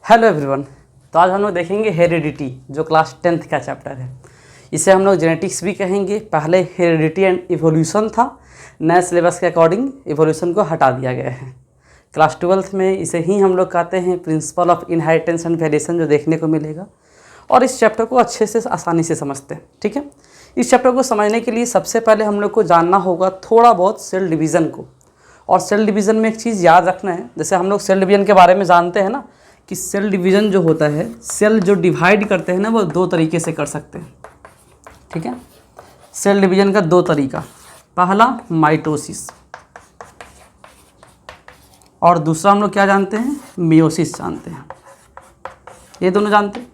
Hello everyone. तो आज हम लोग देखेंगे हेरिडिटी, जो क्लास 10th का चैप्टर है। इसे हम लोग जेनेटिक्स भी कहेंगे। पहले हेरिडिटी एंड इवोल्यूशन था, नए सिलेबस के अकॉर्डिंग इवोल्यूशन को हटा दिया गया है। क्लास 12th में इसे ही हम लोग कहते हैं principle of inheritance and variation, जो देखने को मिलेगा। और इस चैप्टर को अच्छे से आसानी से समझते हैं, ठीक है। इस चैप्टर को समझने के लिए सबसे पहले हम लोग को जानना होगा थोड़ा बहुत सेल डिवीज़न को। और सेल डिवीज़न में एक चीज़ याद रखना है, जैसे हम लोग सेल डिवीज़न के बारे में जानते हैं ना, कि सेल डिवीज़न जो होता है, सेल जो डिवाइड करते हैं ना, वो दो तरीके से कर सकते हैं, ठीक है। सेल डिवीज़न का दो तरीका, पहला माइटोसिस और दूसरा हम लोग क्या जानते हैं, मियोसिस जानते हैं। ये दोनों जानते हैं।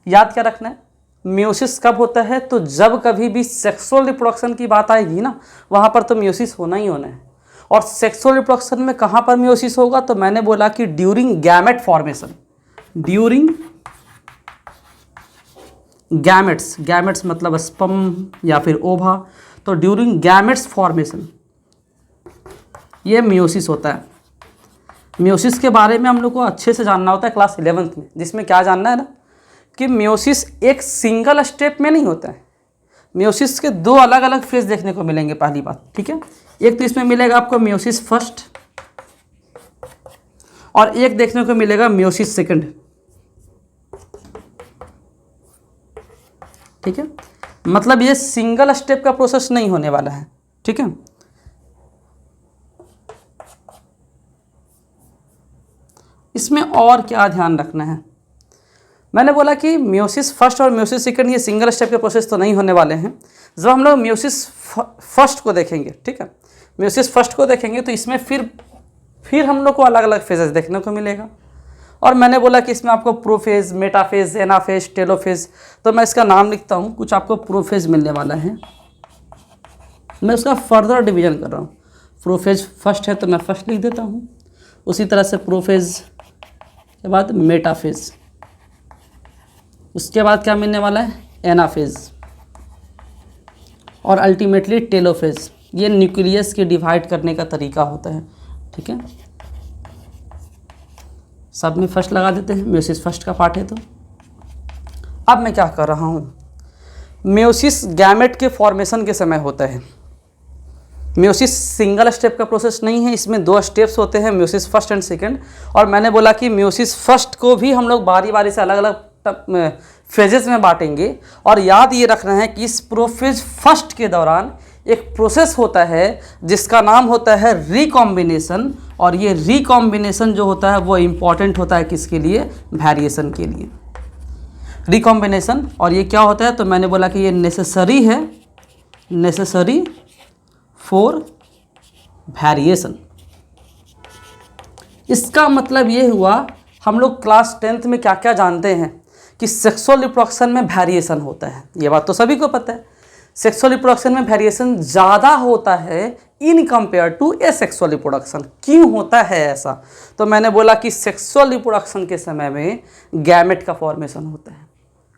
याद क्या रखना है, मियोसिस कब होता है, तो जब कभी भी सेक्सुअल रिप्रोडक्शन की बात आएगी ना, वहाँ पर तो मियोसिस होना ही होना है। और सेक्सुअल रिप्रोडक्शन में कहाँ पर मियोसिस होगा, तो मैंने बोला कि during gamete formation, during gametes, gametes मतलब स्पर्म या फिर ओवा, तो ड्यूरिंग गैमेट्स फॉर्मेशन ये मियोसिस होता है। मियोसिस के बारे में हम लोग को अच्छे से जानना होता है क्लास 11th में, जिसमें क्या जानना है ना, कि मियोसिस एक सिंगल स्टेप में नहीं होता है। मियोसिस के दो अलग अलग फेज देखने को मिलेंगे, पहली बात, ठीक है। एक तो इसमें मिलेगा आपको मियोसिस फर्स्ट और एक देखने को मिलेगा मियोसिस सेकंड, ठीक है। मतलब ये सिंगल स्टेप का प्रोसेस नहीं होने वाला है, ठीक है। इसमें और क्या ध्यान रखना है, मैंने बोला कि मियोसिस फर्स्ट और मियोसिस सेकंड ये सिंगल स्टेप के प्रोसेस तो नहीं होने वाले हैं। जब हम लोग मियोसिस फर्स्ट को देखेंगे, ठीक है, मियोसिस फर्स्ट को देखेंगे तो इसमें फिर हम लोग को अलग अलग फेजेस देखने को मिलेगा। और मैंने बोला कि इसमें आपको प्रोफेज, मेटाफेज, एनाफेज, टेलोफेज, तो मैं इसका नाम लिखता हूँ। कुछ आपको प्रोफेज मिलने वाला है, मैं उसका फर्दर डिवीजन कर रहा हूँ। प्रोफेज फर्स्ट है तो मैं फर्स्ट लिख देता हूँ, उसी तरह से प्रोफेज के बाद मेटाफेज, उसके बाद क्या मिलने वाला है, एनाफेज, और अल्टीमेटली टेलोफेज। ये न्यूक्लियस के डिवाइड करने का तरीका होता है, ठीक है। सब में फर्स्ट लगा देते हैं, मियोसिस फर्स्ट का पार्ट है। तो अब मैं क्या कर रहा हूँ, मियोसिस गैमेट के फॉर्मेशन के समय होता है। मियोसिस सिंगल स्टेप का प्रोसेस नहीं है, इसमें दो स्टेप्स होते हैं, मियोसिस फर्स्ट एंड सेकंड। और मैंने बोला कि मियोसिस फर्स्ट को भी हम लोग बारी बारी से अलग अलग फेजेस में बांटेंगे। और याद ये रखना है कि इस प्रोफेज फर्स्ट के दौरान एक प्रोसेस होता है जिसका नाम होता है रिकॉम्बिनेशन। और ये रिकॉम्बिनेशन जो होता है वो इम्पॉर्टेंट होता है किसके लिए, वेरिएशन के लिए, रिकॉम्बिनेशन। और ये क्या होता है, तो मैंने बोला कि ये नेसेसरी है, नेसेसरी फॉर वेरिएशन। इसका मतलब ये हुआ, हम लोग क्लास 10th में क्या क्या जानते हैं कि सेक्सुअल रिप्रोडक्शन में वेरिएशन होता है। ये बात तो सभी को पता है, सेक्सुअल रिप्रोडक्शन में वेरिएशन ज़्यादा होता है in compare to asexual reproduction. क्यों होता है ऐसा, तो मैंने बोला कि सेक्सुअल रिप्रोडक्शन के समय में गैमेट का फॉर्मेशन होता है,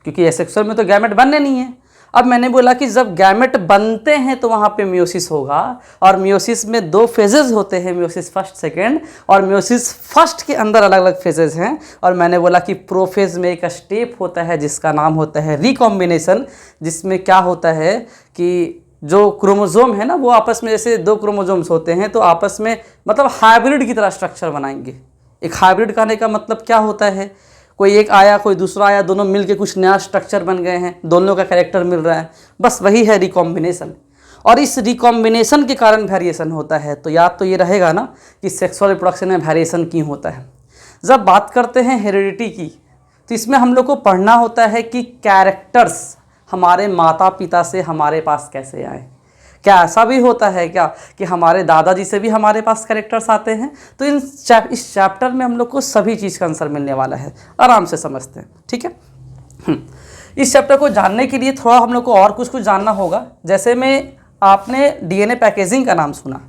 क्योंकि एसेक्सुअल में तो गैमेट बनने नहीं है। अब मैंने बोला कि जब गैमेट बनते हैं तो वहाँ पे मियोसिस होगा। और मियोसिस में दो फेजेस होते हैं, मियोसिस फर्स्ट सेकेंड, और मियोसिस फर्स्ट के अंदर अलग अलग फेजेस हैं। और मैंने बोला कि प्रोफेज में एक स्टेप होता है जिसका नाम होता है रिकॉम्बिनेशन, जिसमें क्या होता है कि जो क्रोमोजोम है ना, वो आपस में, जैसे दो क्रोमोजोम्स होते हैं तो आपस में मतलब हाइब्रिड की तरह स्ट्रक्चर बनाएंगे। एक हाइब्रिड कहने का मतलब क्या होता है, कोई एक आया कोई दूसरा आया, दोनों मिलके कुछ नया स्ट्रक्चर बन गए हैं, दोनों का कैरेक्टर मिल रहा है, बस वही है रिकॉम्बिनेशन। और इस रिकॉम्बिनेशन के कारण वेरिएशन होता है। तो याद तो ये रहेगा ना कि सेक्सुअल रिप्रोडक्शन में वेरिएशन क्यों होता है। जब बात करते हैं हेरिडिटी की, तो इसमें हम लोग को पढ़ना होता है कि कैरेक्टर्स हमारे माता पिता से हमारे पास कैसे आए। क्या ऐसा भी होता है क्या कि हमारे दादाजी से भी हमारे पास कैरेक्टर्स आते हैं। तो इस चैप्टर में हम लोग को सभी चीज़ का आंसर मिलने वाला है, आराम से समझते हैं, ठीक है। इस चैप्टर को जानने के लिए थोड़ा हम लोग को और कुछ जानना होगा। जैसे में आपने डीएनए पैकेजिंग का नाम सुना,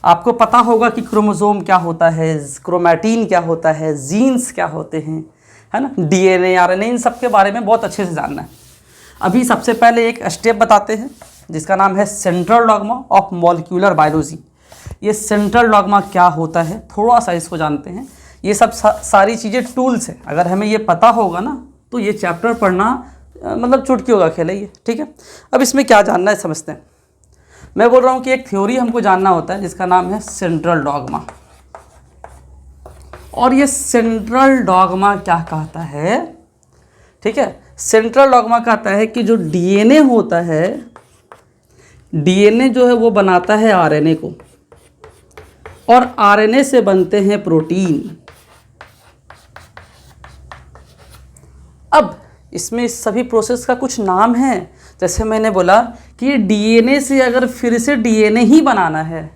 आपको पता होगा कि क्रोमोसोम क्या होता है, क्रोमैटिन क्या होता है, जीन्स क्या होते हैं, है ना, डीएनए, आरएनए, इन सब के बारे में बहुत अच्छे से जानना है। अभी सबसे पहले एक स्टेप बताते हैं जिसका नाम है central dogma of molecular biology. ये सेंट्रल डॉग्मा क्या होता है, थोड़ा सा इसको जानते हैं। ये सब सारी चीज़ें टूल्स हैं। अगर हमें ये पता होगा ना तो ये चैप्टर पढ़ना मतलब चुटकियों का खेल है ये, ठीक है। अब इसमें क्या जानना है समझते हैं। मैं बोल रहा हूँ कि एक थ्योरी हमको जानना होता है जिसका नाम है सेंट्रल डॉगमा। और ये सेंट्रल डॉगमा क्या कहता है, ठीक है, सेंट्रल डॉगमा कहता है कि जो डीएनए होता है, डीएनए जो है वो बनाता है आरएनए को, और आरएनए से बनते हैं प्रोटीन। अब इसमें इस सभी प्रोसेस का कुछ नाम है। जैसे मैंने बोला कि डीएनए से अगर फिर से डीएनए ही बनाना है,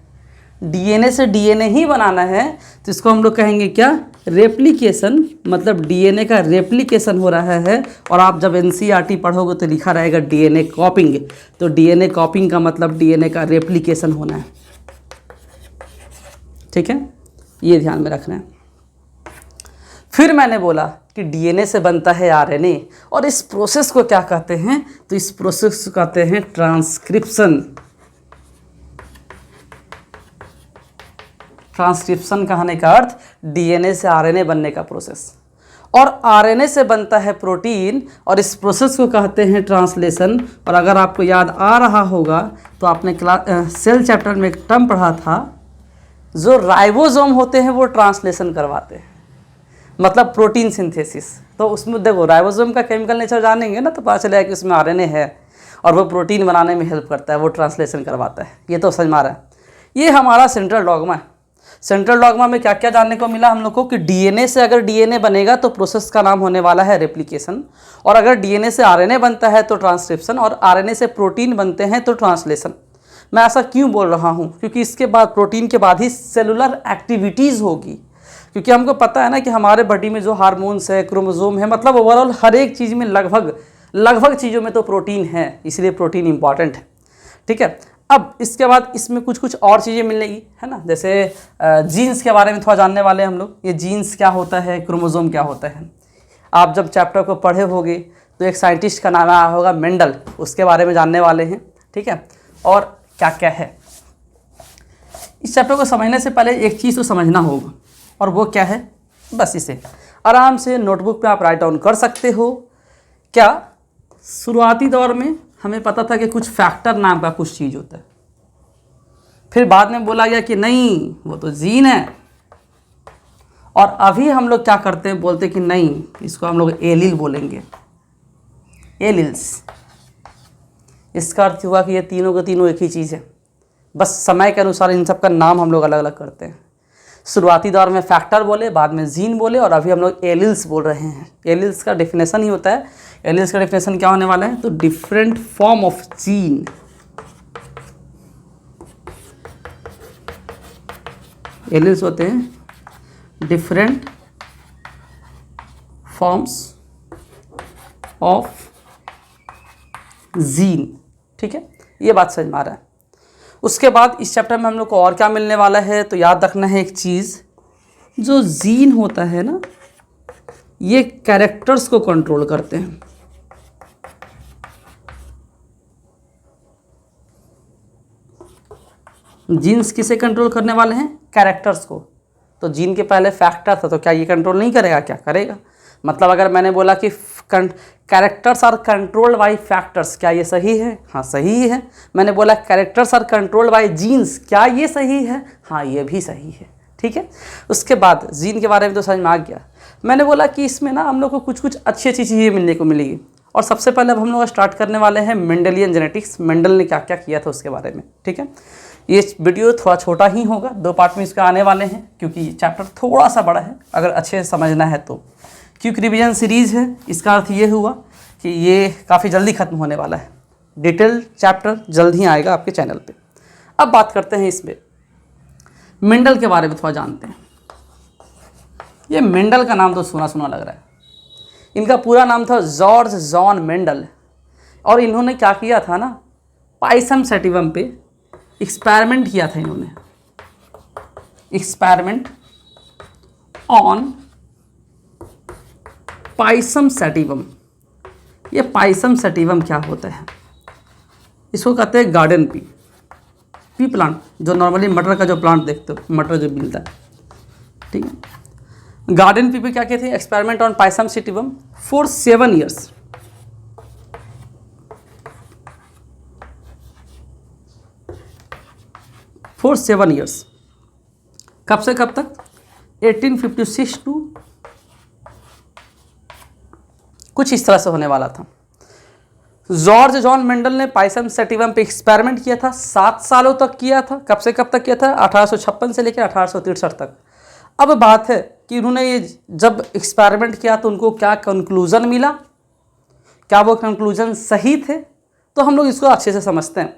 डीएनए से डीएनए ही बनाना है, तो इसको हम लोग कहेंगे क्या, रेप्लिकेशन। मतलब डीएनए का रेप्लिकेशन हो रहा है। और आप जब एनसीईआरटी पढ़ोगे तो लिखा रहेगा डीएनए कॉपिंग। तो डीएनए कॉपिंग का मतलब डीएनए का रेप्लिकेशन होना है, ठीक है, ये ध्यान में रखना है। फिर मैंने बोला कि डीएनए से बनता है आरएनए, और इस प्रोसेस को क्या कहते हैं, तो इस प्रोसेस को कहते हैं ट्रांसक्रिप्शन। ट्रांसक्रिप्शन कहने का अर्थ डीएनए से आरएनए बनने का प्रोसेस। और आरएनए से बनता है प्रोटीन, और इस प्रोसेस को कहते हैं ट्रांसलेशन। और अगर आपको याद आ रहा होगा तो आपने सेल चैप्टर में एक टर्म पढ़ा था, जो राइबोसोम होते हैं वो ट्रांसलेशन करवाते हैं, मतलब प्रोटीन सिंथेसिस। तो उसमें देखो राइबोसोम का केमिकल नेचर जानेंगे ना तो पता चलेगा कि उसमें आरएनए है और वो प्रोटीन बनाने में हेल्प करता है, वो ट्रांसलेशन करवाता है। ये तो समझ में आ रहा है। ये हमारा सेंट्रल डॉगमा है। सेंट्रल डॉगमा में क्या क्या जानने को मिला हम लोग को कि डीएनए से अगर डीएनए बनेगा तो प्रोसेस का नाम होने वाला है रेप्लिकेशन, और अगर डीएनए से आरएनए बनता है तो ट्रांसक्रिप्शन, और आरएनए से प्रोटीन बनते हैं तो ट्रांसलेशन। मैं ऐसा क्यों बोल रहा हूँ, क्योंकि इसके बाद प्रोटीन के बाद ही सेलुलर एक्टिविटीज़ होगी। क्योंकि हमको पता है ना कि हमारे बॉडी में जो हार्मोन्स है, क्रोमोसोम है, मतलब ओवरऑल हर एक चीज़ में लगभग चीज़ों में तो प्रोटीन है, इसलिए प्रोटीन इंपॉर्टेंट है, ठीक है। अब इसके बाद इसमें कुछ और चीज़ें मिलेगी, है ना। जैसे जीन्स के बारे में थोड़ा जानने वाले हैं हम लोग। ये जीन्स क्या होता है, क्रोमोसोम क्या होता है। आप जब चैप्टर को पढ़े होगे तो एक साइंटिस्ट का नाम आया होगा मेंडल, उसके बारे में जानने वाले हैं, ठीक है। और क्या क्या है, इस चैप्टर को समझने से पहले एक चीज़ तो समझना होगा, और वो क्या है, बस इसे आराम से नोटबुक पे आप राइट डाउन कर सकते हो। क्या शुरुआती दौर में हमें पता था कि कुछ फैक्टर नाम का कुछ चीज़ होता है, फिर बाद में बोला गया कि नहीं वो तो जीन है, और अभी हम लोग क्या करते हैं, बोलते कि नहीं इसको हम लोग एलील बोलेंगे, एलील्स। इसका अर्थ हुआ कि ये तीनों के तीनों एक ही चीज़ है, बस समय के अनुसार इन सब का नाम हम लोग अलग अलग करते हैं। शुरुआती दौर में फैक्टर बोले, बाद में जीन बोले, और अभी हम लोग एलील्स बोल रहे हैं। एलील्स का डेफिनेशन ही होता है, एलील्स का डेफिनेशन क्या होने वाला है, तो different form of gene. Alleles होते हैं डिफरेंट फॉर्म्स ऑफ जीन, ठीक है, ये बात समझ में आ रहा है। उसके बाद इस चैप्टर में हम लोग को और क्या मिलने वाला है, तो याद रखना है एक चीज़, जो जीन होता है ना, ये कैरेक्टर्स को कंट्रोल करते हैं। जीन्स किसे कंट्रोल करने वाले हैं, कैरेक्टर्स को। तो जीन के पहले फैक्टर था, तो क्या ये कंट्रोल नहीं करेगा, क्या करेगा। मतलब अगर मैंने बोला कि characters are controlled by factors, क्या ये सही है, हाँ सही है। मैंने बोला characters are controlled by genes, क्या ये सही है, हाँ ये भी सही है, ठीक है। उसके बाद जीन के बारे में तो समझ में आ गया। मैंने बोला कि इसमें ना हम लोग को कुछ अच्छी अच्छी चीज़ें मिलने को मिलेगी। और सबसे पहले अब हम लोग स्टार्ट करने वाले हैं मेंडेलियन जेनेटिक्स, मेंडल ने क्या क्या किया था उसके बारे में, ठीक है। ये वीडियो थोड़ा छोटा ही होगा, 2 पार्ट में इसका आने वाले हैं, क्योंकि ये चैप्टर थोड़ा सा बड़ा है अगर अच्छे से समझना है तो। क्विक रिवीजन सीरीज़ है, इसका अर्थ ये हुआ कि ये काफ़ी जल्दी ख़त्म होने वाला है। डिटेल चैप्टर जल्द ही आएगा आपके चैनल पे। अब बात करते हैं इसमें मेंडल के बारे में थोड़ा जानते हैं। ये मेंडल का नाम तो सुना सुना लग रहा है। इनका पूरा नाम था जॉर्ज जॉन मेंडल, और इन्होंने क्या किया था ना, पाइसम सैटिवम पे एक्सपेरिमेंट किया था इन्होंने, एक्सपेरिमेंट ऑन पाइसम सैटिवम। ये पाइसम सैटिवम क्या होता है, इसको कहते हैं गार्डन पी प्लांट, जो नॉर्मली मटर का जो प्लांट देखते हो, मटर जो मिलता है, ठीक है। गार्डन पीपल क्या कहते हैं, experiment on Pisum sativum for 7 years. For 7 years, कब से कब तक, 1856 टू कुछ इस तरह से होने वाला था। जॉर्ज जॉन मेंडल ने पाइसम सेटिवम पे एक्सपेरिमेंट किया था, 7 सालों तक किया था। कब से कब तक किया था, 1856 से लेकर 1863 तक। अब बात है कि उन्होंने ये जब एक्सपेरिमेंट किया तो उनको क्या कंक्लूजन मिला, क्या वो कंक्लूजन सही थे, तो हम लोग इसको अच्छे से समझते हैं।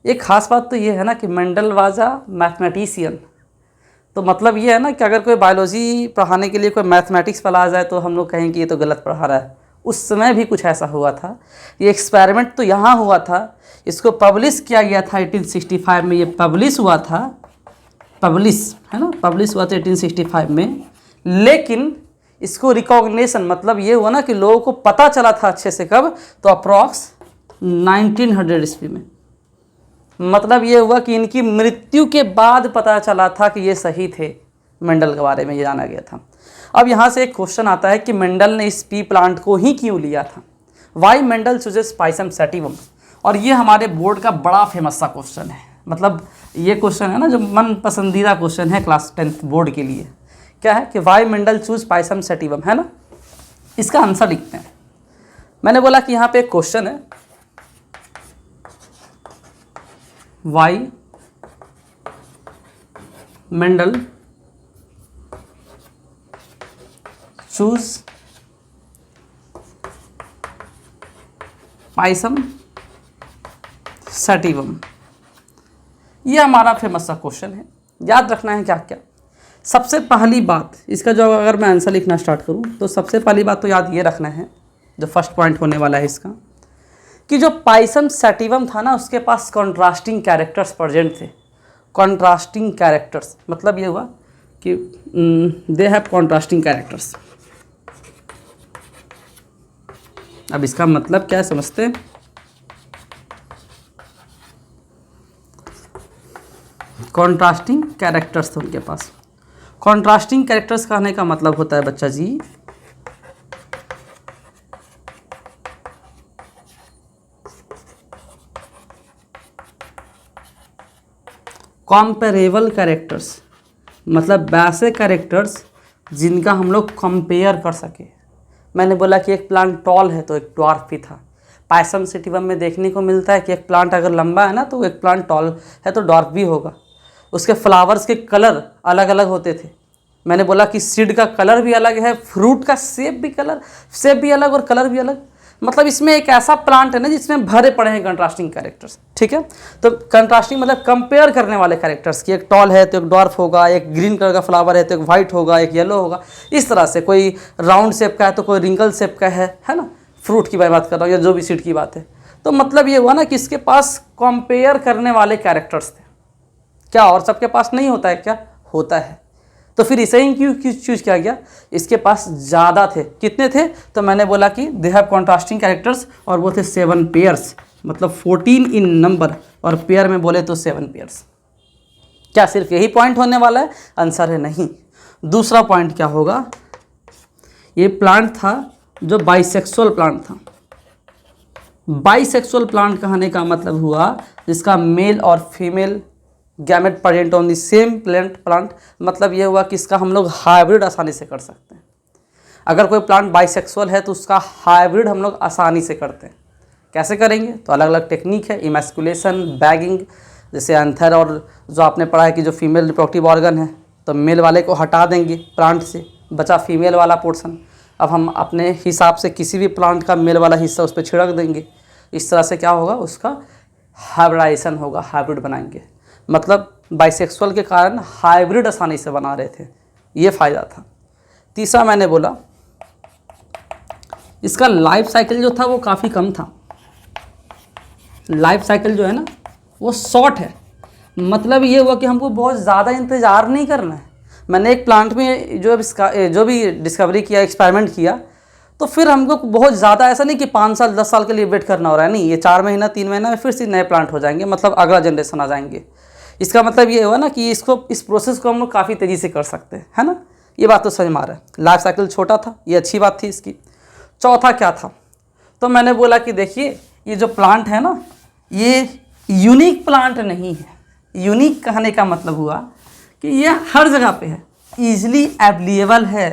एक खास बात तो ये है ना कि मेंडल वाज अ मैथमेटिशियन, तो मतलब ये है ना कि अगर कोई बायोलॉजी पढ़ाने के लिए कोई मैथमेटिक्स पढ़ा जाए तो हम लोग कहें कि ये तो गलत पढ़ा रहा है। उस समय भी कुछ ऐसा हुआ था। ये एक्सपेरिमेंट तो यहाँ हुआ था, इसको पब्लिश किया गया था 1865 में, ये पब्लिश हुआ था, पब्लिश है ना, पब्लिश हुआ था 1865 में। लेकिन इसको रिकॉग्निशन मतलब ये हुआ ना कि लोगों को पता चला था अच्छे से कब, तो अप्रॉक्स 1900 ईस्वी में। मतलब ये हुआ कि इनकी मृत्यु के बाद पता चला था कि ये सही थे, मेंडल के बारे में ये जाना गया था। अब यहाँ से एक क्वेश्चन आता है कि मेंडल ने इस पी प्लांट को ही क्यों लिया था, why Mendel chooses Pisum sativum. और ये हमारे बोर्ड का बड़ा फेमस सा क्वेश्चन है, मतलब ये क्वेश्चन है ना जो मन पसंदीदा क्वेश्चन है क्लास 10th बोर्ड के लिए। क्या है कि why Mendel choose Pisum sativum, है ना। इसका आंसर लिखते हैं। मैंने बोला कि यहाँ पे एक क्वेश्चन है, why Mendel choose Pisum sativum. ये हमारा फेमस सा क्वेश्चन है, याद रखना है क्या क्या। सबसे पहली बात इसका जो अगर मैं आंसर लिखना स्टार्ट करूं तो सबसे पहली बात तो याद ये रखना है, जो फर्स्ट पॉइंट होने वाला है इसका, कि जो पाइसम सेटिवम था ना उसके पास कॉन्ट्रास्टिंग कैरेक्टर्स प्रेजेंट थे। कॉन्ट्रास्टिंग कैरेक्टर्स मतलब ये हुआ कि दे हैव कॉन्ट्रास्टिंग कैरेक्टर्स। अब इसका मतलब क्या समझते हैं, कॉन्ट्रास्टिंग कैरेक्टर्स थे उनके पास। कॉन्ट्रास्टिंग कैरेक्टर्स कहने का मतलब होता है बच्चा जी कॉम्पेरेबल कैरेक्टर्स, मतलब वैसे कैरेक्टर्स जिनका हम लोग कंपेयर कर सके। मैंने बोला कि एक प्लांट टॉल है तो एक ड्वार्फ भी था। पाइसम सेटिवम में देखने को मिलता है कि एक प्लांट अगर लंबा है ना तो एक प्लांट टॉल है तो ड्वार्फ भी होगा। उसके फ्लावर्स के कलर अलग अलग होते थे। मैंने बोला कि सीड का कलर भी अलग है, फ्रूट का शेप भी अलग और कलर भी अलग। मतलब इसमें एक ऐसा प्लांट है ना जिसमें भरे पड़े हैं कंट्रास्टिंग कैरेक्टर्स, ठीक है। तो कंट्रास्टिंग मतलब कंपेयर करने वाले कैरेक्टर्स की, एक टॉल है तो एक ड्वार्फ होगा, एक ग्रीन कलर का फ्लावर है तो एक वाइट होगा, एक येलो होगा, इस तरह से। कोई राउंड शेप का है तो कोई रिंकल शेप का है ना। फ्रूट की मैं बात कर रहा हूँ या जो भी सीड की बात है। तो मतलब ये हुआ ना कि इसके पास कंपेयर करने वाले कैरेक्टर्स थे। क्या और सबके पास नहीं होता है क्या, होता है। तो फिर इसे ही क्यों चूज किया गया, इसके पास ज़्यादा थे। कितने थे, तो मैंने बोला कि दे हैव कॉन्ट्रास्टिंग कैरेक्टर्स और वो थे 7 पेयर्स, मतलब 14 इन नंबर, और पेयर में बोले तो 7 पेयर्स। क्या सिर्फ यही पॉइंट होने वाला है, आंसर है नहीं। दूसरा पॉइंट क्या होगा, ये प्लांट था जो बाइसेक्सुअल प्लांट था। बाइसेक्सुअल प्लांट कहने का मतलब हुआ जिसका मेल और female gamete present on the same plant. मतलब ये हुआ कि इसका हम लोग हाइब्रिड आसानी से कर सकते हैं। अगर कोई प्लांट बाइसेक्सुअल है तो उसका हाइब्रिड हम लोग आसानी से करते हैं। कैसे करेंगे, तो अलग अलग टेक्निक है, इमैस्कुलेशन, बैगिंग, जैसे एंथर, और जो आपने पढ़ा है कि जो फीमेल रिप्रोडक्टिव ऑर्गन है तो मेल वाले को हटा देंगे प्लांट से, बचा फीमेल वाला पोर्शन। अब हम अपने हिसाब से किसी भी प्लांट का मेल वाला हिस्सा उस पर छिड़क देंगे। इस तरह से क्या होगा, उसका हाइब्रिडाइजेशन होगा, हाइब्रिड बनाएंगे। मतलब बाइसेक्सुअल के कारण हाइब्रिड आसानी से बना रहे थे, ये फ़ायदा था। तीसरा मैंने बोला इसका लाइफ साइकिल जो था वो काफ़ी कम था। लाइफ साइकिल जो है ना वो शॉर्ट है। मतलब ये हुआ कि हमको बहुत ज़्यादा इंतज़ार नहीं करना है। मैंने एक प्लांट में जो भी डिस्कवरी किया, एक्सपेरिमेंट किया, तो फिर हमको बहुत ज़्यादा ऐसा नहीं कि 5 साल 10 साल के लिए वेट करना हो रहा है। नहीं, ये 4 महीना 3 महीना में फिर से नए प्लांट हो जाएंगे, मतलब अगला जनरेशन आ जाएंगे। इसका मतलब ये हुआ ना कि इस प्रोसेस को हम लोग काफ़ी तेज़ी से कर सकते हैं, है ना। ये बात तो समझ में आ रहा है। लाइफ साइकिल छोटा था, ये अच्छी बात थी इसकी। चौथा क्या था, तो मैंने बोला कि देखिए ये जो प्लांट है ना, ये यूनिक प्लांट नहीं है। यूनिक कहने का मतलब हुआ कि ये हर जगह पे है, ईजिली अवेलेबल है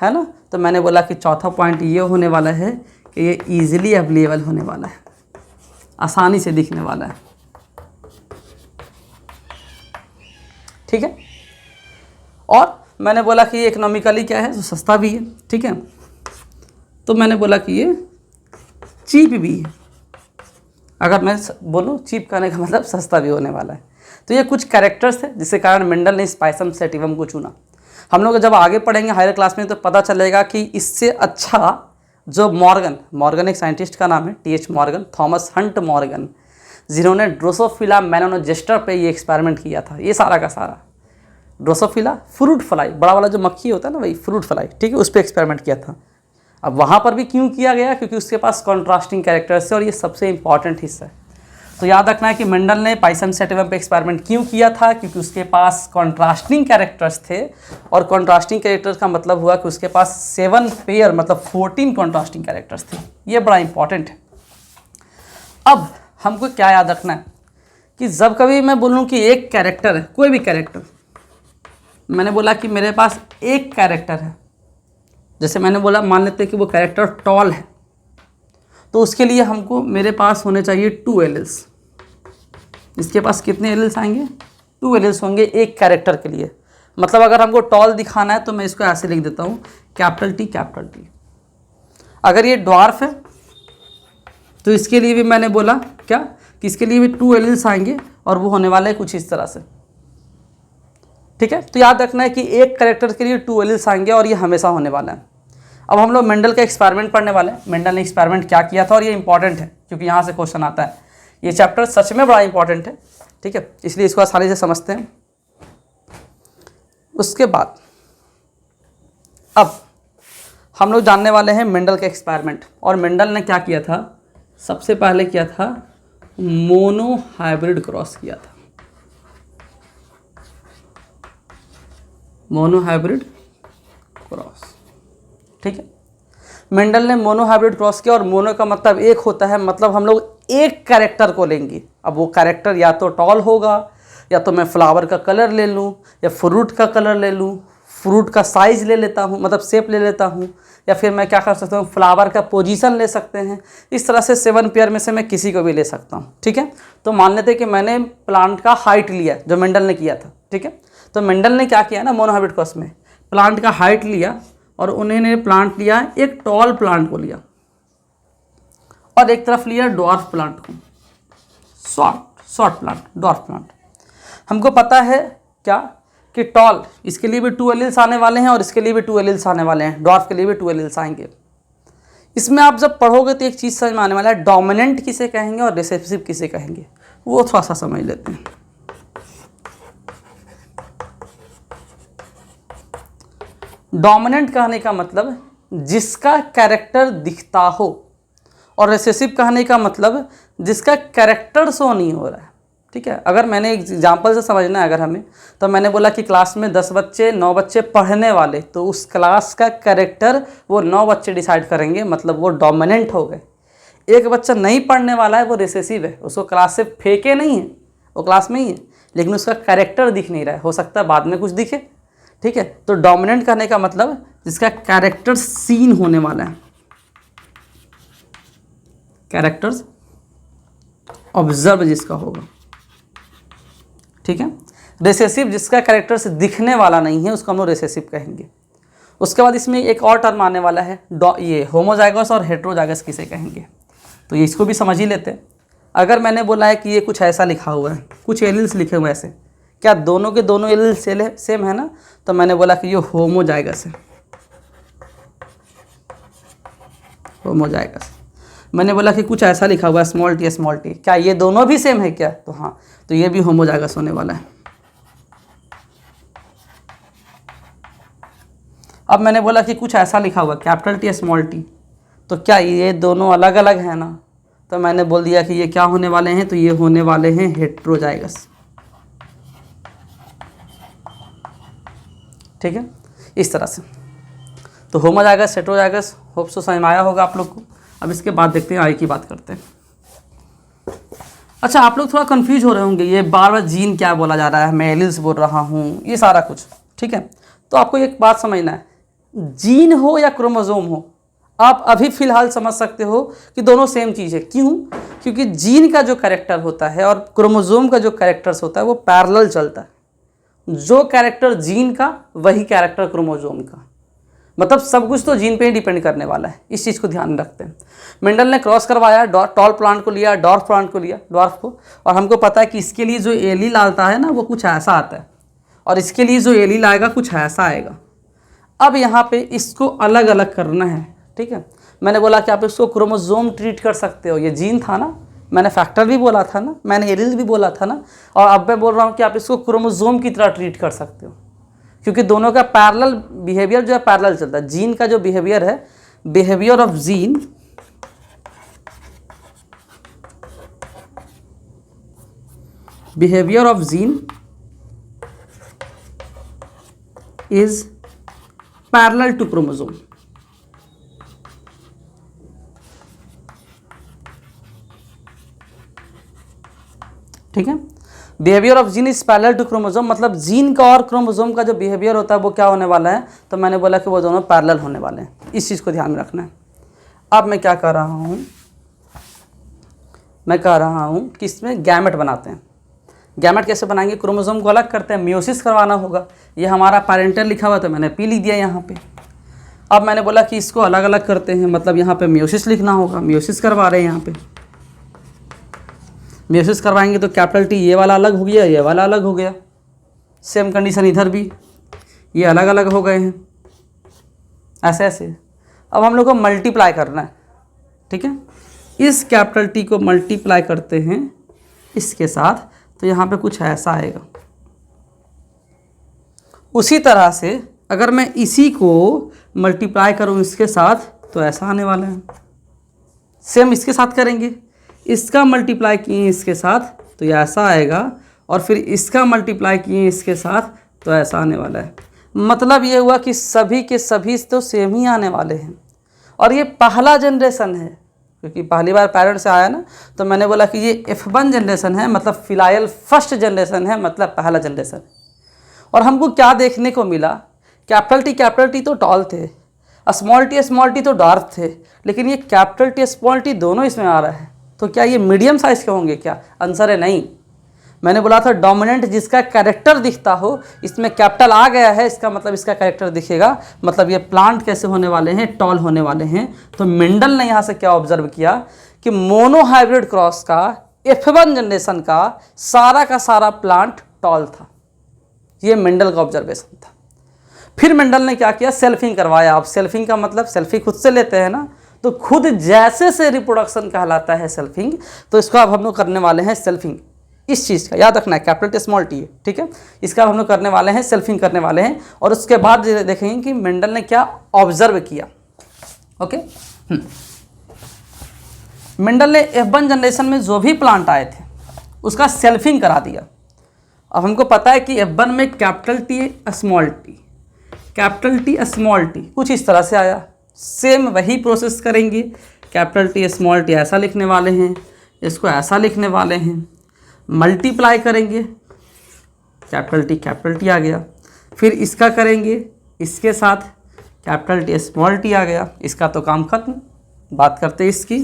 ना। तो मैंने बोला कि चौथा पॉइंट ये होने वाला है कि ये ईजिली अवेलेबल होने वाला है, आसानी से दिखने वाला है। ठीक है। और मैंने बोला कि ये इकोनॉमिकली क्या है, तो सस्ता भी है। ठीक है। तो मैंने बोला कि ये चीप भी है। अगर मैं बोलूँ चीप कहने का मतलब सस्ता भी होने वाला है। तो ये कुछ कैरेक्टर्स थे जिसके कारण मेंडल ने स्पाइसम सैटिवम को चुना। हम लोग जब आगे पढ़ेंगे हायर क्लास में तो पता चलेगा कि इससे अच्छा जो मॉर्गन एक साइंटिस्ट का नाम है, TH Morgan, Thomas Hunt Morgan, जिन्होंने ड्रोसोफिला मेलानोजेस्टर पे ये एक्सपेरिमेंट किया था। ये सारा का सारा ड्रोसोफिला फ्रूट फ्लाई, बड़ा वाला जो मक्खी होता है ना, वही फ्रूट फ्लाई, ठीक है, उस पर एक्सपेरिमेंट किया था। अब वहाँ पर भी क्यों किया गया, क्योंकि उसके पास कॉन्ट्रास्टिंग कैरेक्टर्स थे और ये सबसे इंपॉर्टेंट हिस्सा है। तो याद रखना है कि मेंडल ने पाइसम सैटिवम पे एक्सपेरिमेंट क्यों किया था, क्योंकि उसके पास कॉन्ट्रास्टिंग कैरेक्टर्स थे। और कॉन्ट्रास्टिंग कैरेक्टर्स का मतलब हुआ कि उसके पास 7 पेयर मतलब 14 कॉन्ट्रास्टिंग कैरेक्टर्स थे। ये बड़ा इंपॉर्टेंट है। अब हमको क्या याद रखना है कि जब कभी मैं बोलूँ कि एक कैरेक्टर है, कोई भी कैरेक्टर, मैंने बोला कि मेरे पास एक कैरेक्टर है, जैसे मैंने बोला मान लेते हैं कि वो कैरेक्टर टॉल है, तो उसके लिए हमको मेरे पास होने चाहिए 2 एलिल्स। इसके पास कितने एलिल्स आएंगे, 2 एलिल्स होंगे एक कैरेक्टर के लिए। मतलब अगर हमको टॉल दिखाना है तो मैं इसको ऐसे लिख देता हूँ, कैपिटल T। अगर ये ड्वार्फ है तो इसके लिए भी मैंने बोला क्या कि इसके लिए भी 2 एलिल्स आएंगे और वो होने वाले हैं कुछ इस तरह से। ठीक है। तो याद रखना है कि एक कैरेक्टर के लिए 2 एलिल्स आएंगे और ये हमेशा होने वाला है। अब हम लोग मेंडल का एक्सपेरिमेंट पढ़ने वाले हैं। मेंडल ने एक्सपेरिमेंट क्या किया था और ये इंपॉर्टेंट है क्योंकि यहाँ से क्वेश्चन आता है। ये चैप्टर सच में बड़ा इंपॉर्टेंट है। ठीक है, इसलिए इसको आसानी से समझते हैं। उसके बाद अब हम लोग जानने वाले हैं मेंडल का एक्सपेरिमेंट। और मेंडल ने क्या किया था, सबसे पहले किया था मोनो हाइब्रिड क्रॉस किया था। Mono hybrid cross. ठीक है, मेंडल ने मोनो हाइब्रिड क्रॉस किया। और मोनो का मतलब एक होता है, मतलब हम लोग एक कैरेक्टर को लेंगे। अब वो कैरेक्टर या तो टॉल होगा, या तो मैं फ्लावर का कलर ले लूँ, या फ्रूट का कलर ले लूँ, फ्रूट का साइज़ ले लेता हूँ, मतलब शेप ले लेता हूँ, या फिर मैं क्या कर सकता हूँ, फ्लावर का पोजीशन ले सकते हैं। इस तरह से 7 पेयर में से मैं किसी को भी ले सकता हूँ। ठीक है, तो मान लेते हैं कि मैंने प्लांट का हाइट लिया जो मेंडल ने किया था। ठीक है, तो मेंडल ने क्या किया ना, मोनो हाइब्रिड क्रॉस में प्लांट का हाइट लिया और उन्होंने प्लांट लिया, एक टॉल प्लांट को लिया और एक तरफ लिया ड्वार्फ प्लांट को, शॉर्ट प्लांट, ड्वार्फ प्लांट। हमको पता है क्या कि टॉल, इसके लिए भी 2 एलिल्स आने वाले हैं और इसके लिए भी 2 एलिल्स आने वाले हैं, ड्वार्फ के लिए भी 2 एलिल्स आएंगे। इसमें आप जब पढ़ोगे तो एक चीज़ समझ में आने वाला है, डोमिनेंट किसे कहेंगे और रिसेसिव किसे कहेंगे, वो थोड़ा सा समझ लेते हैं। डोमिनेंट कहने का मतलब जिसका कैरेक्टर दिखता हो, और रिसेसिव कहने का मतलब जिसका कैरेक्टर शो नहीं हो रहा है। ठीक है, अगर मैंने एक एग्जाम्पल से समझना है अगर हमें, तो मैंने बोला कि क्लास में 10 बच्चे 9 बच्चे पढ़ने वाले, तो उस क्लास का कैरेक्टर वो 9 बच्चे डिसाइड करेंगे, मतलब वो डोमिनेंट हो गए। एक बच्चा नहीं पढ़ने वाला है, वो रिसेसिव है, उसको क्लास से फेंके नहीं है, वो क्लास में ही है, लेकिन उसका कैरेक्टर दिख नहीं रहा है, हो सकता है बाद में कुछ दिखे। ठीक है, तो डोमिनेंट करने का मतलब जिसका कैरेक्टर सीन होने वाला है, कैरेक्टर्स ऑब्जर्व जिसका होगा। ठीक है, रिसेसिव जिसका कैरेक्टर से दिखने वाला नहीं है, उसको हम लोग रिसेसिव कहेंगे। उसके बाद इसमें एक और टर्म आने वाला है, ये होमोजाइगस और हेट्रोजाइगस किसे कहेंगे, तो ये इसको भी समझ ही लेते हैं। अगर मैंने बोला है कि ये कुछ ऐसा लिखा हुआ है, कुछ एलिल्स लिखे हुए ऐसे, क्या दोनों के दोनों एलिल्स सेम है ना, तो मैंने बोला कि ये होमोजाइगस है, होमोजाइगस। मैंने बोला कि कुछ ऐसा लिखा हुआ है स्मॉल टी, क्या ये दोनों भी सेम है क्या, तो हाँ, तो ये भी होमोजाइगस होने वाला है। अब मैंने बोला कि कुछ ऐसा लिखा हुआ कैपिटल T स्मॉल टी, तो क्या ये दोनों अलग अलग है ना, तो मैंने बोल दिया कि ये क्या होने वाले हैं, तो ये होने वाले हैं हेट्रोजाइगस। ठीक है, इस तरह से। तो होमोजाइगस हेटेरोजाइगस होप सो समझ में आया होगा आप लोग को। अब इसके बाद देखते हैं आगे की बात करते हैं। अच्छा, आप लोग थोड़ा कंफ्यूज हो रहे होंगे, ये बार बार जीन क्या बोला जा रहा है, मैं एलील्स बोल रहा हूँ, ये सारा कुछ, ठीक है। तो आपको एक बात समझना है, जीन हो या क्रोमोसोम हो, आप अभी फ़िलहाल समझ सकते हो कि दोनों सेम चीज़ है। क्यों? क्योंकि जीन का जो कैरेक्टर होता है और क्रोमोसोम का जो कैरेक्टर्स होता है वो पैरेलल चलता है। जो कैरेक्टर जीन का वही कैरेक्टर क्रोमोसोम का, मतलब सब कुछ तो जीन पे ही डिपेंड करने वाला है। इस चीज़ को ध्यान में रखते हैं। मेंडल ने क्रॉस करवाया, टॉल प्लांट को लिया, डॉर्फ प्लांट को लिया, डॉर्फ को, और हमको पता है कि इसके लिए जो एलील आता है ना वो कुछ ऐसा आता है, और इसके लिए जो एलील आएगा कुछ ऐसा आएगा। अब यहाँ पे इसको अलग अलग करना है, ठीक है। मैंने बोला कि आप इसको क्रोमोसोम ट्रीट कर सकते हो, ये जीन था ना, मैंने फैक्टर भी बोला था ना, मैंने एलील भी बोला था ना, और अब मैं बोल रहा हूँ कि आप इसको क्रोमोसोम की तरह ट्रीट कर सकते हो, क्योंकि दोनों का पैरेलल बिहेवियर जो है पैरेलल चलता है। जीन का जो बिहेवियर है, behaviour of gene is parallel to chromosome. ठीक है, behaviour of gene is parallel to chromosome, मतलब जीन का और क्रोमोसोम का जो बिहेवियर होता है वो क्या होने वाला है, तो मैंने बोला कि वो दोनों पैरेलल होने वाले हैं। इस चीज़ को ध्यान में रखना है। अब मैं क्या कर रहा हूँ, मैं कह रहा हूँ कि इसमें गैमेट बनाते हैं। गैमेट कैसे बनाएंगे, क्रोमोसोम को अलग करते हैं, मियोसिस करवाना होगा। ये हमारा पैरेंटल लिखा हुआ था, मैंने पी लिख दिया यहाँ पे। अब मैंने बोला कि इसको अलग अलग करते हैं, मतलब यहाँ पे मियोसिस लिखना होगा, मियोसिस करवा रहे हैं। यहाँ पे मियोसिस करवाएंगे तो कैपिटल टी ये वाला अलग हो गया, ये वाला अलग हो गया। सेम कंडीशन इधर भी, ये अलग अलग हो गए हैं, ऐसे ऐसे। अब हम लोग को मल्टीप्लाई करना है, ठीक है। इस कैपिटल टी को मल्टीप्लाई करते हैं इसके साथ, तो यहाँ पे कुछ ऐसा आएगा। उसी तरह से अगर मैं इसी को मल्टीप्लाई करूँ इसके साथ तो ऐसा आने वाला है। सेम इसके साथ करेंगे, इसका मल्टीप्लाई किए इसके साथ तो ये ऐसा आएगा, और फिर इसका मल्टीप्लाई किए इसके साथ तो ऐसा आने वाला है। मतलब ये हुआ कि सभी के सभी तो सेम ही आने वाले हैं। और ये पहला जनरेशन है, क्योंकि पहली बार पैरेंट से आया ना, तो मैंने बोला कि ये F1 जनरेशन है, मतलब फिलायल फर्स्ट जनरेशन है, मतलब पहला जनरेशन। और हमको क्या देखने को मिला, कैपिटल टी तो टॉल थे, स्मॉल टी तो डार्क थे, लेकिन ये कैपिटल टी स्मॉल टी दोनों इसमें आ रहा है। तो क्या ये मीडियम साइज के होंगे क्या? आंसर है नहीं। मैंने बोला था डोमिनेंट जिसका कैरेक्टर दिखता हो, इसमें कैपिटल आ गया है, इसका मतलब इसका कैरेक्टर दिखेगा, मतलब ये प्लांट कैसे होने वाले हैं, टॉल होने वाले हैं। तो मेंडल ने यहाँ से क्या ऑब्जर्व किया कि मोनो हाइब्रिड क्रॉस का F1 जनरेशन का सारा प्लांट टॉल था। ये मेंडल का ऑब्जर्वेशन था। फिर मेंडल ने क्या किया, सेल्फिंग करवाया। अब सेल्फिंग का मतलब सेल्फी खुद से लेते हैं ना, तो खुद जैसे से रिप्रोडक्शन कहलाता है सेल्फिंग, तो इसको अब हम लोग करने वाले हैं सेल्फिंग। इस चीज़ का याद रखना है, कैपिटल टी स्मॉल टी है, ठीक है। इसका हम लोग करने वाले हैं, सेल्फिंग करने वाले हैं, और उसके बाद देखेंगे कि मेंडल ने क्या ऑब्जर्व किया। ओके, मेंडल ने F1 जनरेशन में जो भी प्लांट आए थे उसका सेल्फिंग करा दिया। अब हमको पता है कि F1 में कैपिटल टी स्मॉल टी कुछ इस तरह से आया। सेम वही प्रोसेस करेंगे, कैपिटल टी स्मॉल टी ऐसा लिखने वाले हैं, इसको ऐसा लिखने वाले हैं, मल्टीप्लाई करेंगे, कैपिटल टी आ गया। फिर इसका करेंगे इसके साथ, कैपिटल टी स्मॉल टी आ गया। इसका तो काम खत्म। बात करते हैं इसकी,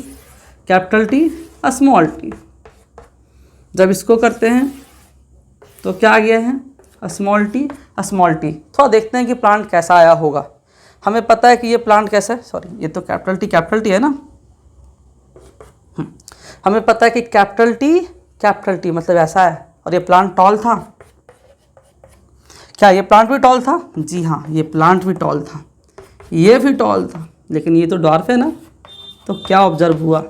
कैपिटल टी स्मॉल टी। जब इसको करते हैं तो क्या आ गया है, स्मॉल टी। थोड़ा देखते हैं कि प्लांट कैसा आया होगा। हमें पता है कि ये प्लांट कैसा है, सॉरी ये तो कैपिटल टी है ना। हमें पता है कि कैपिटल टी मतलब ऐसा है, और ये प्लांट टॉल था। क्या ये प्लांट भी टॉल था? जी हाँ, ये प्लांट भी टॉल था, ये भी टॉल था, लेकिन ये तो डॉर्फ है ना। तो क्या ऑब्जर्व हुआ,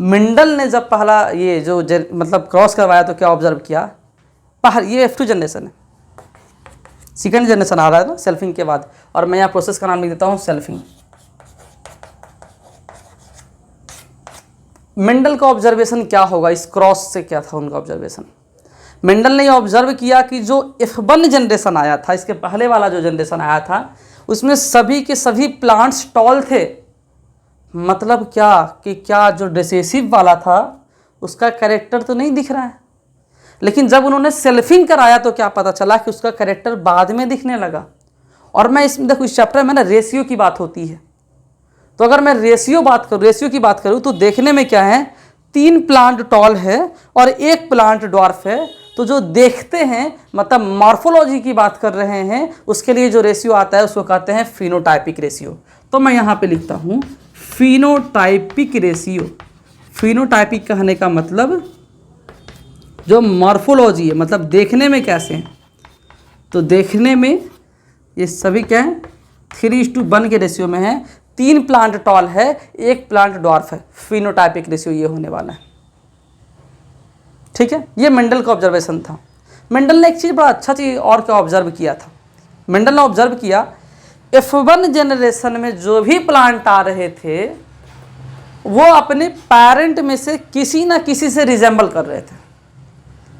मेंडल ने जब पहला ये जो मतलब क्रॉस करवाया तो क्या ऑब्जर्व किया, ये F2 जनरेशन है, सेकेंड जनरेशन आ रहा है ना सेल्फिंग के बाद, और मैं यहाँ प्रोसेस का नाम लिख देता हूँ सेल्फिंग। मेंडल का ऑब्जर्वेशन क्या होगा, इस क्रॉस से क्या था उनका ऑब्जर्वेशन। मेंडल ने ऑब्जर्व किया कि जो F1 जनरेशन आया था, इसके पहले वाला जो जनरेशन आया था, उसमें सभी के सभी प्लांट्स टॉल थे। मतलब क्या कि क्या जो रिसेसिव वाला था उसका कैरेक्टर तो नहीं दिख रहा है, लेकिन जब उन्होंने सेल्फिंग कराया तो क्या पता चला कि उसका कैरेक्टर बाद में दिखने लगा। और मैं इसमें देखो, इस चैप्टर में ना रेशियो की बात होती है, तो अगर मैं रेशियो की बात करूँ तो देखने में क्या है, 3 प्लांट टॉल है और 1 प्लांट ड्वार्फ है। तो जो देखते हैं मतलब मॉर्फोलॉजी की बात कर रहे हैं, उसके लिए जो रेशियो आता है उसको कहते हैं फिनोटाइपिक रेशियो। तो मैं यहाँ पे लिखता हूँ फिनोटाइपिक रेशियो। फिनोटाइपिक कहने का मतलब जो मॉर्फोलॉजी है, मतलब देखने में कैसे हैं, तो देखने में ये सभी क्या है 3:1 के रेशियो में है। 3 प्लांट टॉल है, 1 प्लांट ड्वार्फ है, फिनोटाइपिक रेशियो ये होने वाला है। ठीक है, ये मेंडल का ऑब्जर्वेशन था। मेंडल ने एक चीज़ बड़ा अच्छा चीज़ और क्या ऑब्जर्व किया था। मेंडल ने ऑब्जर्व किया F1 जनरेशन में जो भी प्लांट आ रहे थे वो अपने पेरेंट में से किसी ना किसी से रिजेंबल कर रहे थे।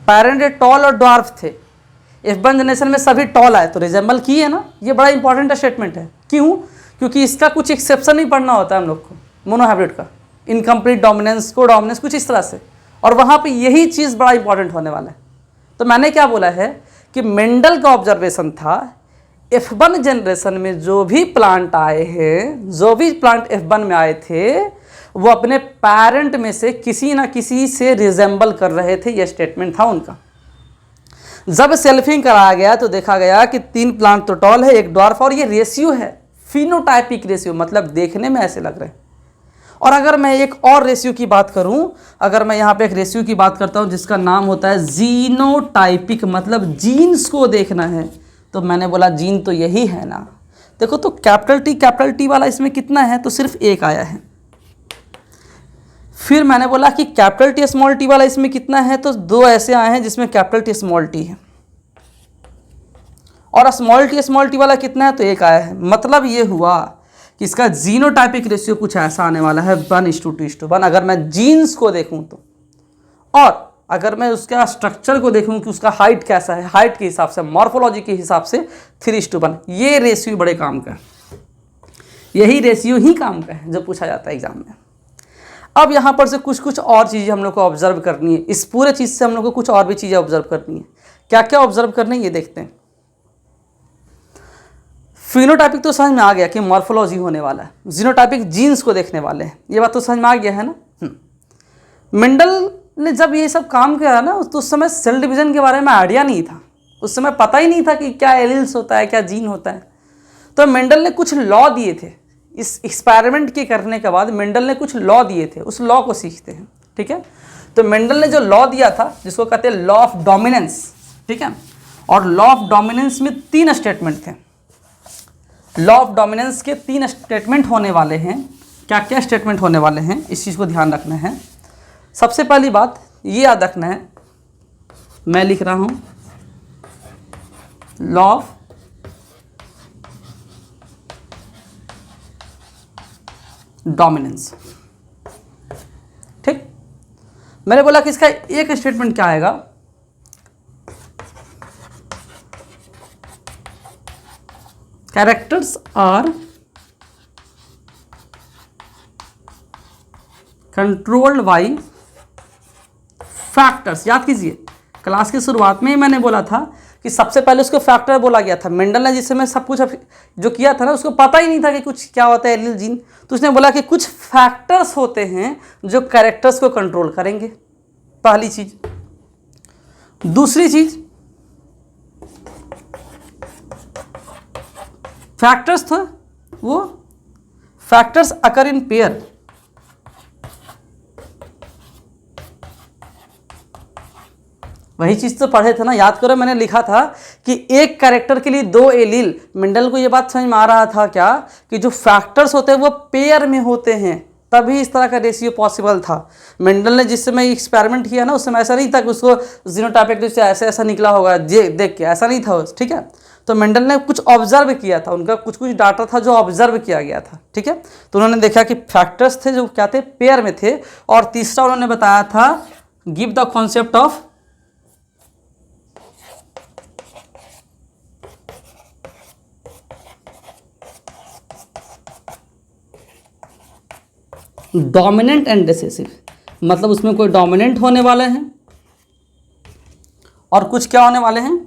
पेरेंट टॉल और ड्वार्फ थे, F1 जनरेशन में सभी टॉल आए तो रिजेंबल किए ना। ये बड़ा इंपॉर्टेंट स्टेटमेंट है। क्यों? क्योंकि इसका कुछ एक्सेप्शन ही पढ़ना होता है हम लोग को, मोनोहाइब्रिड का, इनकम्प्लीट डोमिनेंस, को डोमिनेंस, कुछ इस तरह से, और वहाँ पे यही चीज़ बड़ा इंपॉर्टेंट होने वाला है। तो मैंने क्या बोला है कि मेंडल का ऑब्जर्वेशन था F1 जनरेशन में जो भी प्लांट आए हैं, जो भी प्लांट F1 में आए थे वो अपने पेरेंट में से किसी ना किसी से रिजेंबल कर रहे थे। यह स्टेटमेंट था उनका। जब सेल्फिंग कराया गया तो देखा गया कि 3 प्लांट तो टॉल है, 1 ड्वार्फ, और ये रेशियो है फिनोटाइपिक रेशियो, मतलब देखने में ऐसे लग रहे हैं। और अगर मैं एक और रेशियो की बात करूं, अगर मैं यहाँ पे एक रेशियो की बात करता हूं जिसका नाम होता है जीनोटाइपिक, मतलब जीन्स को देखना है, तो मैंने बोला जीन तो यही है ना। देखो तो कैपिटल टी वाला इसमें कितना है, तो सिर्फ 1 आया है। फिर मैंने बोला कि कैपिटल टी स्मॉल टी वाला इसमें कितना है, तो 2 ऐसे आए हैं जिसमें कैपिटल टी स्मॉल टी है। और स्मॉल टी वाला कितना है, तो 1 आया है। मतलब ये हुआ कि इसका जीनोटाइपिक रेशियो कुछ ऐसा आने वाला है 1:2:1 अगर मैं जीन्स को देखूं तो। और अगर मैं उसका स्ट्रक्चर को देखूं कि उसका हाइट कैसा है, हाइट के हिसाब से, मॉर्फोलॉजी के हिसाब से 3:1। ये रेशियो बड़े काम का है, यही रेशियो ही काम का है जो पूछा जाता है एग्जाम में। अब यहाँ पर से कुछ और चीज़ें हम लोग को ऑब्जर्व करनी है। इस पूरे चीज़ से हम लोग को कुछ और भी चीज़ें ऑब्जर्व करनी है। क्या क्या ऑब्जर्व करनी है ये देखते हैं। फिनोटाइपिक तो समझ में आ गया कि मॉर्फोलॉजी होने वाला है, जीनोटाइपिक जीन्स को देखने वाले हैं, ये बात तो समझ में आ गया है ना। मेंडल ने जब ये सब काम किया ना, तो उस समय सेल डिवीजन के बारे में आइडिया नहीं था, उस समय पता ही नहीं था कि क्या एलील्स होता है, क्या जीन होता है। तो मेंडल ने कुछ लॉ दिए थे। इस एक्सपेरिमेंट के करने के बाद मेंडल ने कुछ लॉ दिए थे, उस लॉ को सीखते हैं। ठीक है, तो मेंडल ने जो लॉ दिया था जिसको कहते हैं लॉ ऑफ डोमिनेंस, ठीक है, और लॉ ऑफ डोमिनेंस में 3 स्टेटमेंट थे। लॉ ऑफ डोमिनेंस के 3 स्टेटमेंट होने वाले हैं। क्या क्या स्टेटमेंट होने वाले हैं, इस चीज़ को ध्यान रखना है। सबसे पहली बात ये याद रखना है, मैं लिख रहा हूँ लॉ ऑफ डोमिनेंस। ठीक, मैंने बोला कि इसका एक स्टेटमेंट क्या आएगा, characters are controlled by factors. याद कीजिए, क्लास की शुरुआत में ही मैंने बोला था कि सबसे पहले उसको फैक्टर बोला गया था। मेंडल ने जिस समय सब कुछ जो किया था ना, उसको पता ही नहीं था कि कुछ क्या होता है एलील जीन, तो उसने बोला कि कुछ फैक्टर्स होते हैं जो कैरेक्टर्स को कंट्रोल करेंगे, पहली चीज। दूसरी चीज, फैक्टर्स था वो फैक्टर्स अकर इन पेयर। वही चीज़ तो पढ़े थे ना, याद करो मैंने लिखा था कि एक कैरेक्टर के लिए 2 एलील। मेंडल को ये बात समझ में आ रहा था क्या कि जो फैक्टर्स होते हैं वो पेयर में होते हैं, तभी इस तरह का रेशियो पॉसिबल था। मेंडल ने जिस समय एक्सपेरिमेंट किया ना, उस समय ऐसा नहीं था कि उसको जीनोटाइपिक रेशियो ऐसे ऐसा निकला होगा देख के, ऐसा नहीं था। ठीक है, तो मेंडल ने कुछ ऑब्जर्व किया था, उनका कुछ डाटा था जो ऑब्जर्व किया गया था। ठीक है, तो उन्होंने देखा कि फैक्टर्स थे जो क्या थे, पेयर में थे। और तीसरा उन्होंने बताया था give the concept of dominant and recessive, मतलब उसमें कोई डोमिनेंट होने वाले हैं और कुछ क्या होने वाले हैं,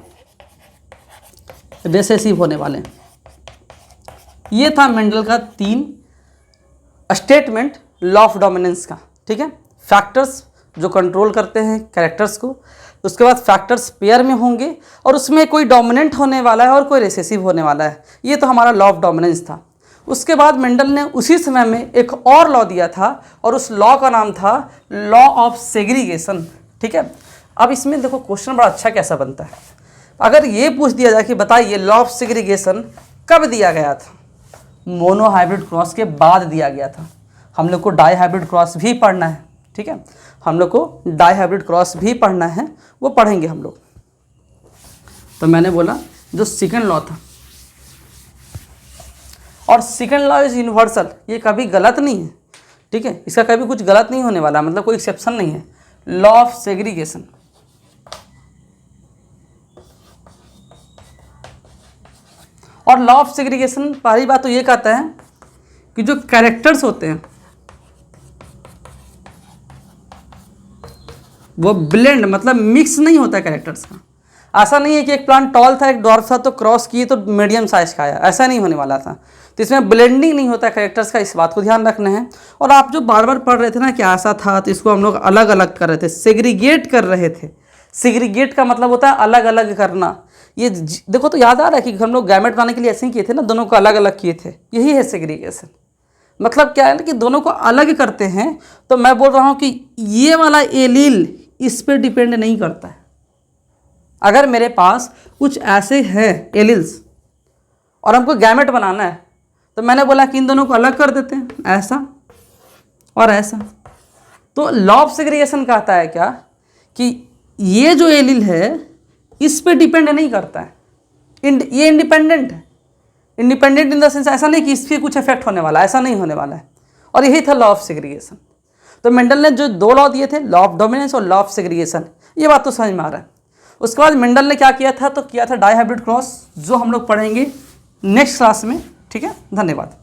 रिसेसिव होने वाले हैं। ये था मेंडल का 3 स्टेटमेंट लॉ ऑफ डोमिनेंस का, ठीक है। फैक्टर्स जो कंट्रोल करते हैं कैरेक्टर्स को, उसके बाद फैक्टर्स पेयर में होंगे और उसमें कोई डोमिनेंट होने वाला है और कोई रिसेसिव होने वाला है। ये तो हमारा लॉ ऑफ डोमिनेंस था। उसके बाद मेंडल ने उसी समय में एक और लॉ दिया था और उस लॉ का नाम था लॉ ऑफ सेग्रीगेशन, ठीक है। अब इसमें देखो क्वेश्चन बड़ा अच्छा कैसा बनता है। अगर ये पूछ दिया जाए कि बताइए लॉ ऑफ सेग्रीगेशन कब दिया गया था, मोनो हाइब्रिड क्रॉस के बाद दिया गया था। हम लोग को डाई हाइब्रिड क्रॉस भी पढ़ना है, ठीक है, हम लोग को डाई हाइब्रिड क्रॉस भी पढ़ना है, वो पढ़ेंगे हम लोग। तो मैंने बोला जो सेकंड लॉ था, और सेकंड लॉ इज यूनिवर्सल, ये कभी गलत नहीं है, ठीक है, इसका कभी कुछ गलत नहीं होने वाला, मतलब कोई एक्सेप्शन नहीं है। लॉ ऑफ सेग्रीगेशन, और लॉ ऑफ सेग्रीगेशन पहली बात तो ये कहता है कि जो कैरेक्टर्स होते हैं वो ब्लेंड, मतलब मिक्स नहीं होता है कैरेक्टर्स का। ऐसा नहीं है कि एक प्लांट टॉल था एक डॉर्फ था तो क्रॉस किए तो मीडियम साइज का आया, ऐसा नहीं होने वाला था। तो इसमें ब्लेंडिंग नहीं होता कैरेक्टर्स का, इस बात को ध्यान रखना है। और आप जो बार बार पढ़ रहे थे ना कि ऐसा था, तो इसको हम लोग अलग अलग कर रहे थे, सेग्रीगेट कर रहे थे। सेग्रीगेट का मतलब होता है अलग अलग करना। ये देखो तो याद आ रहा है कि हम लोग गैमेट बनाने के लिए ऐसे ही किए थे ना, दोनों को अलग अलग किए थे, यही है सेग्रीगेशन। मतलब क्या है ना कि दोनों को अलग करते हैं। तो मैं बोल रहा हूँ कि ये वाला एलील इस पर डिपेंड नहीं करता है। अगर मेरे पास कुछ ऐसे हैं एलिल्स और हमको गैमेट बनाना है, तो मैंने बोला कि इन दोनों को अलग कर देते हैं, ऐसा और ऐसा। तो लॉ ऑफ सेग्रीगेशन कहता है क्या कि ये जो एलील है इस पे डिपेंड नहीं करता है, ये इंडिपेंडेंट है। इंडिपेंडेंट इन द सेंस ऐसा नहीं कि इसके कुछ इफेक्ट होने वाला है, ऐसा नहीं होने वाला है। और यही था लॉ ऑफ सेग्रीगेशन। तो मेंडल ने जो 2 लॉ दिए थे, लॉ ऑफ डोमिनेंस और लॉ ऑफ सेग्रीगेशन, ये बात तो समझ में आ रहा है। उसके बाद मेंडल ने क्या किया था, तो किया था डाई हाइब्रिड क्रॉस, जो हम लोग पढ़ेंगे नेक्स्ट क्लास में, ठीक है। धन्यवाद।